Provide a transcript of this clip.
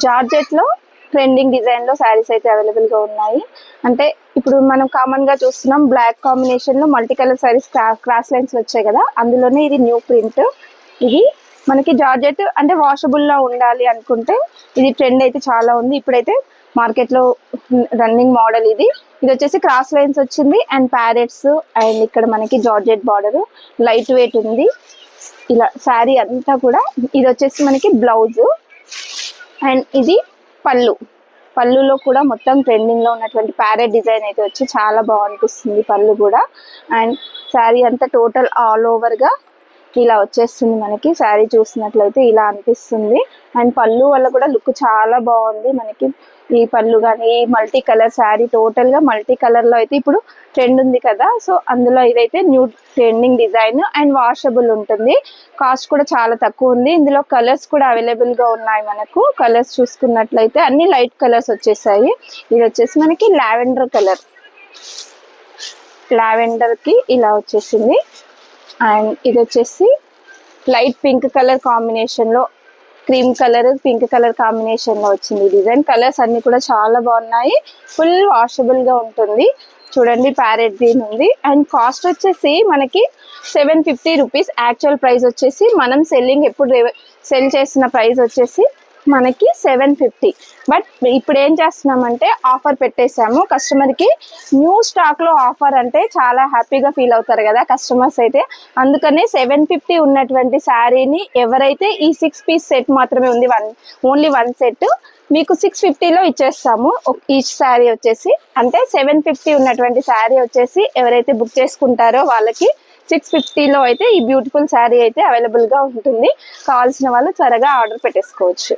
Georgette లో trending design లో శారీస్ అయితే అవైలబుల్ గా ఉన్నాయి. అంటే ఇప్పుడు మనం కామన్ గా చూస్తున్నాం బ్లాక్ కాంబినేషన్ లో multi colour saris cross lines వచ్చాయి కదా, అందులోనే ఇది న్యూ ప్రింట్. ఇది మనకి జార్జెట్ అంటే వాషబుల్ లా ఉండాలి అనుకుంటే ఇది ట్రెండ్ అయితే చాలా ఉంది ఇప్పుడైతే మార్కెట్ లో రన్నింగ్ మోడల్. ఇది వచ్చేసి క్రాస్ లైన్స్ వచ్చింది అండ్ ప్యారెట్స్ అండ్ ఇక్కడ మనకి జార్జెట్ బార్డర్ లైట్ వెయిట్ ఉంది. ఇలా శారీ అంతా కూడా ఇది వచ్చేసి మనకి బ్లౌజ్ అండ్ ఇది పళ్ళులో కూడా మొత్తం ట్రెండింగ్ లో ఉన్నటువంటి ప్యారెట్ డిజైన్ అయితే వచ్చి చాలా బాగనిపిస్తుంది పళ్ళు కూడా. అండ్ శారీ అంతా టోటల్ ఆల్ ఓవర్ గా ఇలా వచ్చేస్తుంది. మనకి శారీ చూసినట్లయితే ఇలా అనిపిస్తుంది. అండ్ పళ్ళు వల్ల కూడా లుక్ చాలా బాగుంది. మనకి ఈ పళ్ళు కానీ ఈ మల్టీ కలర్ శారీ టోటల్ గా మల్టీ కలర్ లో అయితే ఇప్పుడు ట్రెండ్ ఉంది కదా, సో అందులో ఇదైతే new trending design and washable ఉంటుంది. కాస్ట్ కూడా చాలా తక్కువ ఉంది. ఇందులో కలర్స్ కూడా అవైలబుల్ గా ఉన్నాయి. మనకు కలర్స్ చూసుకున్నట్లయితే అన్ని లైట్ కలర్స్ వచ్చేసాయి. ఇది వచ్చేసి మనకి లావెండర్ కలర్, లావెండర్ కి ఇలా వచ్చేసింది. అండ్ ఇది వచ్చేసి లైట్ పింక్ కలర్ కాంబినేషన్ లో cream colour pink colour combination లో వచ్చింది డిజైన్. కలర్స్ అన్ని కూడా చాలా బాగున్నాయి. ఫుల్ వాషబుల్ గా ఉంటుంది. చూడండి ప్యారెట్ గ్రీన్ ఉంది. అండ్ కాస్ట్ వచ్చేసి మనకి 750 రూపీస్. యాక్చువల్ ప్రైస్ వచ్చేసి మనం సెల్ చేసిన ప్రైస్ వచ్చేసి మనకి 750. బట్ ఇప్పుడు ఏం చేస్తున్నామంటే ఆఫర్ పెట్టేసాము కస్టమర్ కి. న్యూ స్టాక్ లో ఆఫర్ అంటే చాలా హ్యాపీగా ఫీల్ అవుతారు కదా కస్టమర్స్ అయితే, అందుకనే 750 ఉన్నటువంటి శారీని ఎవరైతే ఈ 6 పీస్ సెట్ మాత్రమే ఉంది, ఓన్లీ 1 సెట్ మీకు 650లో ఇచ్చేస్తాము ఈచ్ శారీ వచ్చేసి. అంటే 750 ఉన్నటువంటి శారీ వచ్చేసి ఎవరైతే బుక్ చేసుకుంటారో వాళ్ళకి 650లో అయితే ఈ బ్యూటిఫుల్ శారీ అయితే అవైలబుల్ గా ఉంటుంది. కావాల్సిన వాళ్ళు త్వరగా ఆర్డర్ పెట్టేసుకోవచ్చు.